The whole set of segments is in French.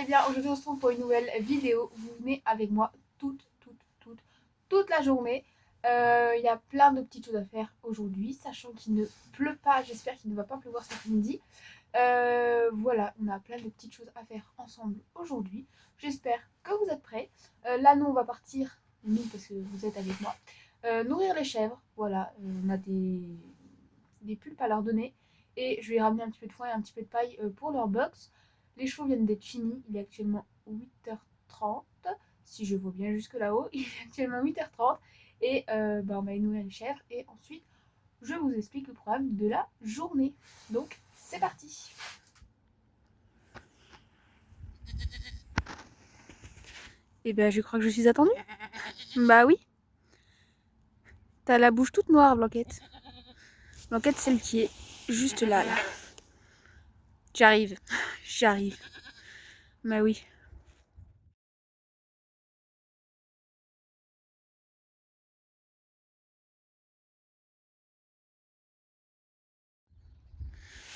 bien, aujourd'hui on se retrouve pour une nouvelle vidéo. Vous venez avec moi toute la journée. Il y a plein de petites choses à faire aujourd'hui, sachant qu'il ne pleut pas. J'espère qu'il ne va pas pleuvoir cet après-midi. Voilà, on a plein de petites choses à faire ensemble aujourd'hui. J'espère que vous êtes prêts. Là, nous, on va partir, nous, parce que vous êtes avec moi, nourrir les chèvres. Voilà, on a des pulpes à leur donner. Et je vais ramener un petit peu de foin et un petit peu de paille pour leur box. Les chevaux viennent d'être finis. Il est actuellement 8h30. Si je vois bien jusque là-haut, il est actuellement 8h30. Et on va aller nourrir les chèvres. Et ensuite, je vous explique le programme de la journée. Donc, c'est parti. Eh bien, je crois que je suis attendue. Bah oui. T'as la bouche toute noire, Blanquette. Blanquette, celle qui est juste là. J'arrive. J'arrive. Bah oui.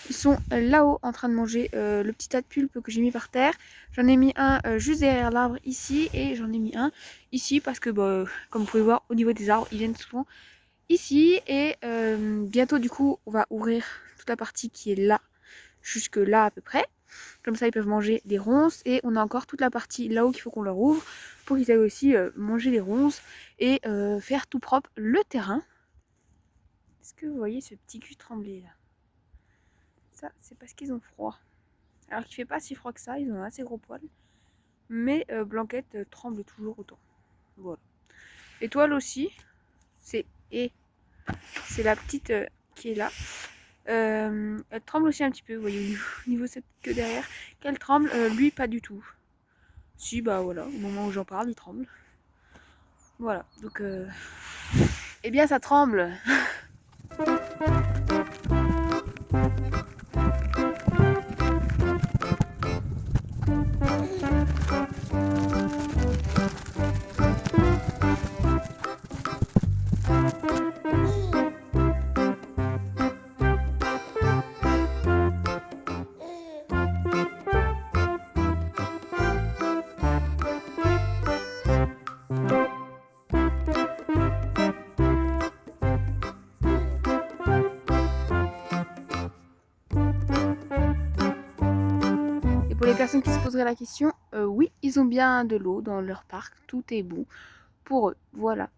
Ils sont là-haut en train de manger le petit tas de pulpe que j'ai mis par terre. J'en ai mis un juste derrière l'arbre ici et j'en ai mis un ici parce que comme vous pouvez voir au niveau des arbres ils viennent souvent ici et bientôt du coup on va ouvrir toute la partie qui est là jusque là à peu près. Comme ça ils peuvent manger des ronces et on a encore toute la partie là-haut qu'il faut qu'on leur ouvre pour qu'ils aillent aussi manger les ronces et faire tout propre le terrain. Est-ce que vous voyez ce petit cul tremblé là? Ça, c'est parce qu'ils ont froid. Alors qu'il fait pas si froid que ça, ils ont un assez gros poils. Mais Blanquette tremble toujours autant. Voilà. Étoile aussi, c'est c'est la petite qui est là. Elle tremble aussi un petit peu, vous voyez, au niveau de cette queue derrière, qu'elle tremble, lui pas du tout. Si, bah voilà, au moment où j'en parle, il tremble. Voilà, donc eh bien ça tremble. Et pour les personnes qui se poseraient la question, oui, ils ont bien de l'eau dans leur parc, tout est bon pour eux, voilà.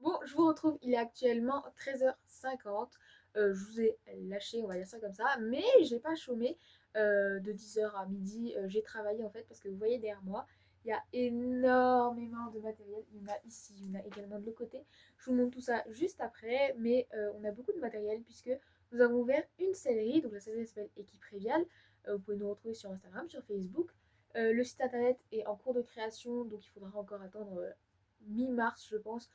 Bon, je vous retrouve, il est actuellement 13h50. Je vous ai lâché, on va dire ça comme ça, mais j'ai pas chômé de 10h à midi. J'ai travaillé en fait parce que vous voyez derrière moi, il y a énormément de matériel. Il y en a ici, il y en a également de l'autre côté. Je vous montre tout ça juste après, mais on a beaucoup de matériel puisque nous avons ouvert une sellerie. Donc la sellerie s'appelle Équipe Révial. Vous pouvez nous retrouver sur Instagram, sur Facebook. Le site internet est en cours de création, donc il faudra encore attendre mi-mars, je pense,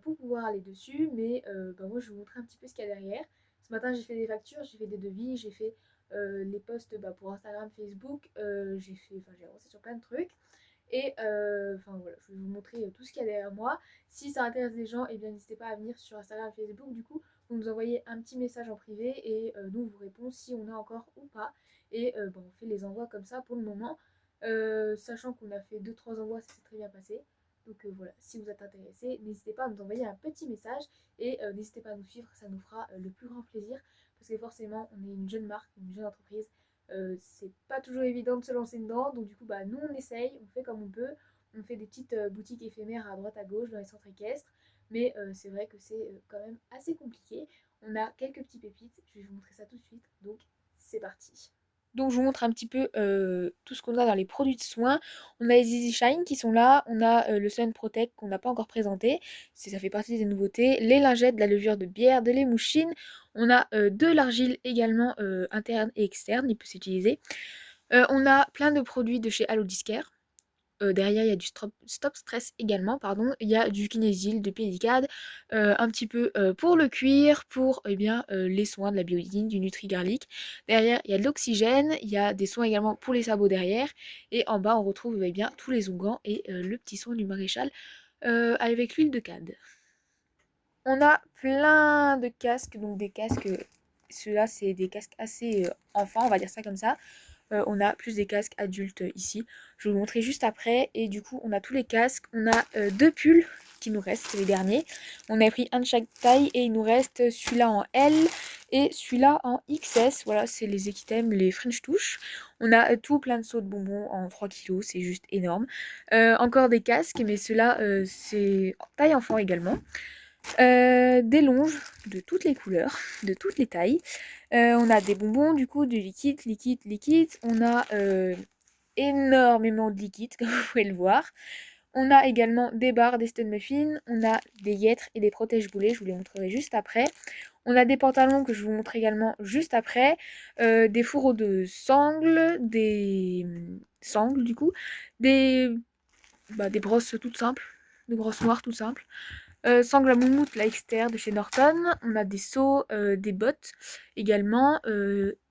pour pouvoir aller dessus. Mais moi, je vais vous montrer un petit peu ce qu'il y a derrière. Ce matin, j'ai fait des factures, j'ai fait des devis, j'ai fait les posts pour Instagram, Facebook. J'ai avancé sur plein de trucs. Et voilà, je vais vous montrer tout ce qu'il y a derrière moi. Si ça intéresse les gens, et bien n'hésitez pas à venir sur Instagram, Facebook. Du coup, vous nous envoyez un petit message en privé et nous on vous répond si on a encore ou pas. Et on fait les envois comme ça pour le moment. Sachant qu'on a fait 2-3 envois, ça s'est très bien passé. Donc voilà, si vous êtes intéressé, n'hésitez pas à nous envoyer un petit message et n'hésitez pas à nous suivre, ça nous fera le plus grand plaisir parce que forcément on est une jeune marque, une jeune entreprise, c'est pas toujours évident de se lancer dedans, donc du coup nous on essaye, on fait comme on peut, on fait des petites boutiques éphémères à droite à gauche dans les centres équestres, mais c'est vrai que c'est quand même assez compliqué. On a quelques petits pépites, je vais vous montrer ça tout de suite, donc c'est parti. Donc je vous montre un petit peu tout ce qu'on a dans les produits de soins. On a les Easy Shine qui sont là, on a le Sun Protect qu'on n'a pas encore présenté, ça fait partie des nouveautés, les lingettes, de la levure de bière, de l'émouchine, on a de l'argile également interne et externe, il peut s'utiliser. On a plein de produits de chez Allo Discare. derrière, il y a du stop stress également, pardon. Il y a du Kinésil, de Pédicade, un petit peu pour le cuir, pour eh bien, les soins de la bioïdine, du Nutri-Garlic. Derrière, il y a de l'oxygène, il y a des soins également pour les sabots derrière. Et en bas, on retrouve eh bien, tous les onguents et le petit soin du maréchal avec l'huile de cade. On a plein de casques, donc des casques, ceux-là c'est des casques assez enfants, on va dire ça comme ça. On a plus des casques adultes ici. Je vais vous montrer juste après. Et du coup, on a tous les casques. On a deux pulls qui nous restent, c'est les derniers. On a pris un de chaque taille et il nous reste celui-là en L et celui-là en XS. Voilà, c'est les Equitem, les French Touch. On a tout plein de sauts de bonbons en 3 kilos, c'est juste énorme. Encore des casques, mais ceux-là, c'est taille enfant également. Des longes de toutes les couleurs, de toutes les tailles. On a des bonbons, du coup, du liquide, liquide, liquide. On a énormément de liquide, comme vous pouvez le voir. On a également des barres, des stun muffins. On a des guêtres et des protège-boulets, je vous les montrerai juste après. On a des pantalons que je vous montre également juste après. Des fourreaux de sangles, des sangles du coup. Des brosses toutes simples, des brosses noires toutes simples. Sangle à moumoute, la externe de chez Norton. On a des seaux, des bottes également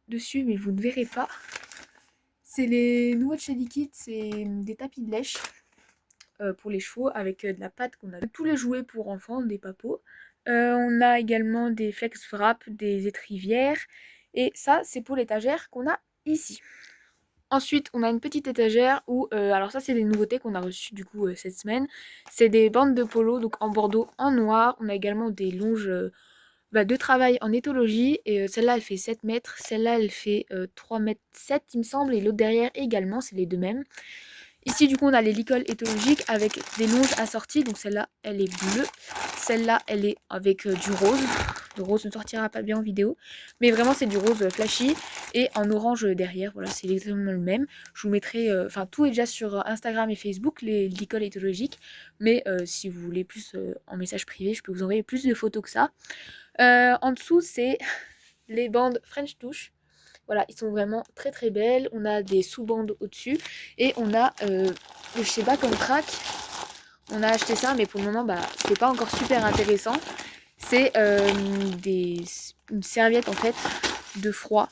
dessus, mais vous ne verrez pas. C'est les nouveaux de chez Liquid, c'est des tapis de lèche pour les chevaux avec de la pâte qu'on a. Tous les jouets pour enfants, des papeaux. On a également des flex wrap, des étrivières. Et ça, c'est pour l'étagère qu'on a ici. Ensuite, on a une petite étagère où, alors ça c'est des nouveautés qu'on a reçues du coup cette semaine. C'est des bandes de polo, donc en bordeaux, en noir. On a également des longes de travail en éthologie. Et celle-là elle fait 7 mètres, celle-là elle fait 3 mètres 7 il me semble. Et l'autre derrière également, c'est les deux mêmes. Ici du coup on a les licoles éthologiques avec des longes assorties. Donc celle-là elle est bleue, celle-là elle est avec du rose. Le rose ne sortira pas bien en vidéo, mais vraiment c'est du rose flashy et en orange derrière. Voilà, c'est exactement le même. Je vous mettrai, enfin tout est déjà sur Instagram et Facebook, les licoles éthologiques, mais si vous voulez plus en message privé, je peux vous envoyer plus de photos que ça. En dessous c'est les bandes French Touch. Voilà, ils sont vraiment très très belles. On a des sous-bandes au-dessus et on a le chez Back on Track. On a acheté ça, mais pour le moment, c'est pas encore super intéressant. C'est une serviette en fait de froid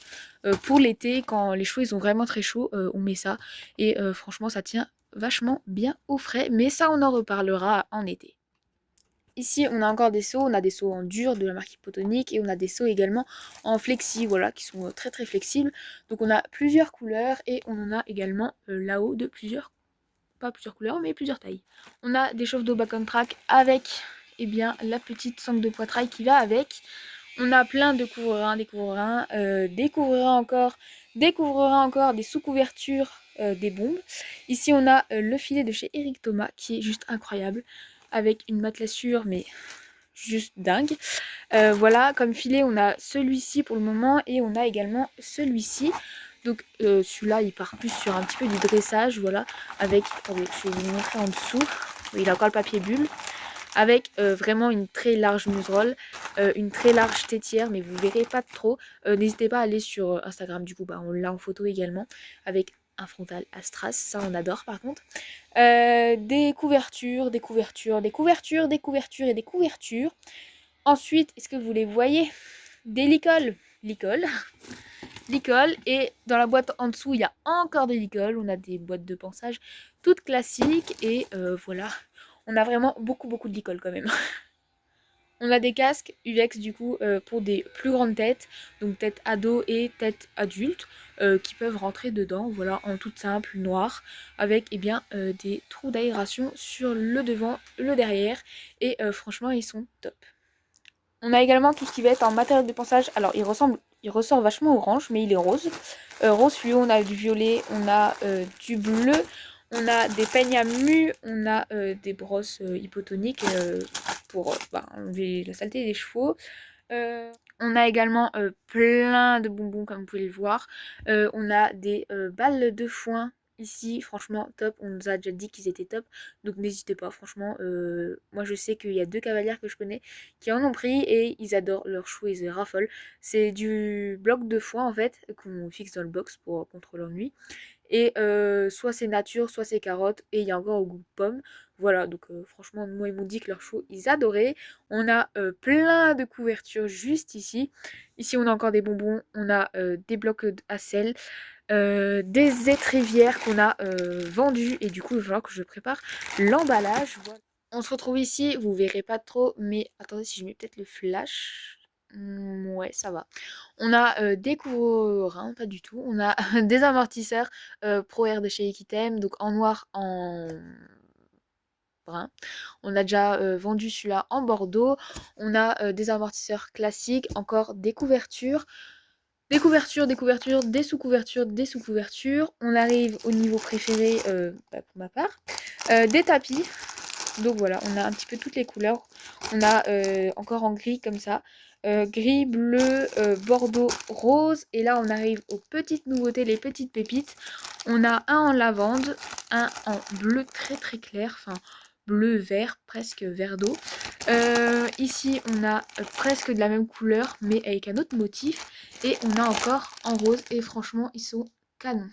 pour l'été quand les cheveux ils ont vraiment très chaud. On met ça et franchement, ça tient vachement bien au frais. Mais ça, on en reparlera en été. Ici, on a encore des seaux. On a des seaux en dur de la marque Hypotonique et on a des seaux également en flexi, voilà, qui sont très très flexibles. Donc on a plusieurs couleurs et on en a également là-haut de pas plusieurs couleurs, mais plusieurs tailles. On a des chauffe d'eau back on track avec la petite sangle de poitrail qui va avec. On a plein de couvre-reins, des couvre-reins encore, des sous-couvertures, des bombes. Ici, on a le filet de chez Eric Thomas qui est juste incroyable avec une matelassure, mais juste dingue. Voilà, comme filet, on a celui-ci pour le moment et on a également celui-ci. Donc celui-là, il part plus sur un petit peu du dressage, voilà, avec, attendez, je vais vous montrer en dessous. Oui, il a encore le papier bulle, avec vraiment une très large muserolle, une très large tétière, mais vous verrez pas trop. N'hésitez pas à aller sur Instagram, du coup, on l'a en photo également, avec un frontal à strass, ça on adore par contre. Des couvertures, des couvertures, des couvertures, des couvertures et des couvertures. Ensuite, est-ce que vous les voyez? Des licoles. Licol. Et dans la boîte en dessous, il y a encore des licoles. On a des boîtes de pansage toutes classiques. Et voilà, on a vraiment beaucoup de licoles quand même. On a des casques UX du coup pour des plus grandes têtes, donc tête ado et tête adulte, qui peuvent rentrer dedans, voilà, en toute simple, noir, avec des trous d'aération sur le devant, le derrière, et franchement ils sont top. On a également tout ce qui va être en matériel de pansage. Alors il ressort vachement orange, mais il est rose. Rose fluo, on a du violet, on a du bleu, on a des peignes à mu, on a des brosses hypotoniques pour enlever la saleté des chevaux. On a également plein de bonbons comme vous pouvez le voir. On a des balles de foin ici, franchement top. On nous a déjà dit qu'ils étaient top, donc n'hésitez pas, franchement. Moi je sais qu'il y a 2 cavalières que je connais qui en ont pris et ils adorent leurs chevaux, ils raffolent. C'est du bloc de foin en fait qu'on fixe dans le box pour contre l'ennui. Et soit c'est nature, soit c'est carotte. Et il y a encore au goût pomme. Voilà, donc franchement, moi, ils m'ont dit que leur chou, ils adoraient. On a plein de couvertures juste ici. Ici, on a encore des bonbons. On a des blocs à sel. Des étrivières qu'on a vendues. Et du coup, il va falloir que je prépare l'emballage. Voilà. On se retrouve ici. Vous verrez pas trop. Mais attendez, si je mets peut-être le flash. Ouais, ça va. On a des couvre-reins, pas du tout. On a des amortisseurs Pro Air de chez Equitem, donc en noir, en brun. On a déjà vendu celui-là en bordeaux. On a des amortisseurs classiques, encore des couvertures. Des couvertures, des couvertures, des sous-couvertures, des sous-couvertures. On arrive au niveau préféré pour ma part. Des tapis. Donc voilà, on a un petit peu toutes les couleurs. On a encore en gris comme ça. Gris, bleu, bordeaux, rose. Et là, on arrive aux petites nouveautés, les petites pépites. On a un en lavande, un en bleu très très clair. Enfin, bleu, vert, presque vert d'eau. Ici, on a presque de la même couleur, mais avec un autre motif. Et on a encore en rose. Et franchement, ils sont canons.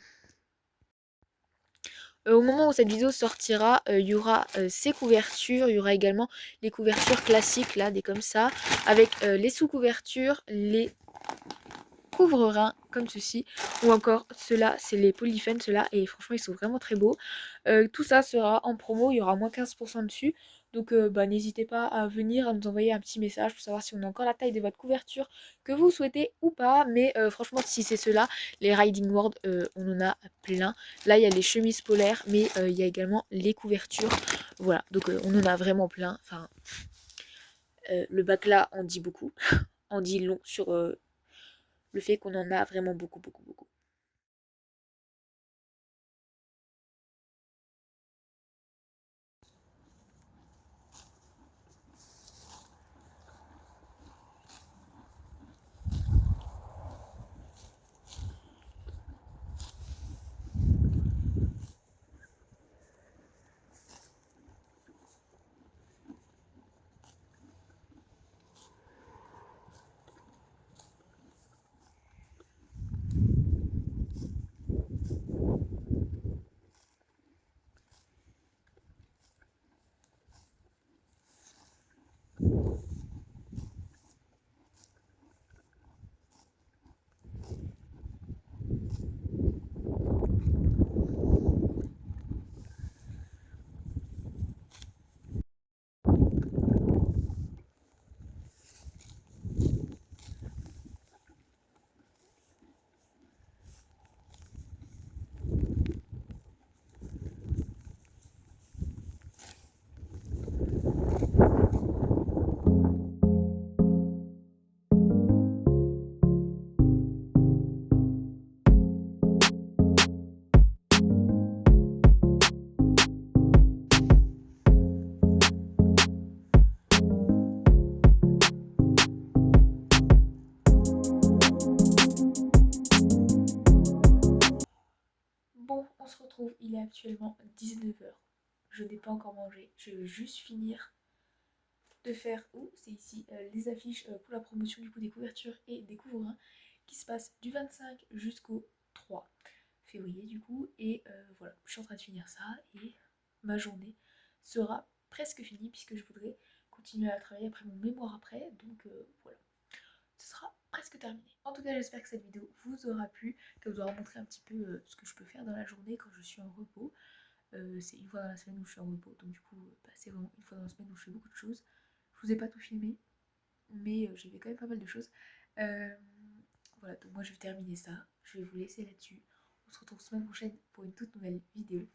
Au moment où cette vidéo sortira, il y aura ces couvertures, il y aura également les couvertures classiques là, des comme ça, avec les sous-couvertures, les couvre-reins comme ceci, ou encore ceux-là, c'est les Polyfen, ceux-là, et franchement ils sont vraiment très beaux. Tout ça sera en promo, il y aura moins 15% dessus. Donc n'hésitez pas à venir, à nous envoyer un petit message pour savoir si on a encore la taille de votre couverture que vous souhaitez ou pas. Mais franchement, si c'est ceux-là, les Riding World, on en a plein. Là, il y a les chemises polaires, mais il y a également les couvertures. Voilà, donc on en a vraiment plein. Enfin, le bac là en dit beaucoup. En dit long sur le fait qu'on en a vraiment beaucoup, beaucoup, beaucoup. Bon, on se retrouve, il est actuellement 19h. Je n'ai pas encore mangé, je veux juste finir de faire, oh c'est ici, les affiches pour la promotion du coup des couvertures et des couvrins qui se passent du 25 jusqu'au 3 février du coup. Et voilà, je suis en train de finir ça et ma journée sera presque finie puisque je voudrais continuer à travailler après mon mémoire après. Donc voilà, ce sera presque terminé. En tout cas, j'espère que cette vidéo vous aura plu, qu'elle vous aura montré un petit peu ce que je peux faire dans la journée quand je suis en repos. C'est une fois dans la semaine où je suis en repos, donc du coup, c'est vraiment une fois dans la semaine où je fais beaucoup de choses. Je vous ai pas tout filmé, mais j'ai fait quand même pas mal de choses. Euh, voilà, donc moi je vais terminer ça. Je vais vous laisser là-dessus. On se retrouve semaine prochaine pour une toute nouvelle vidéo.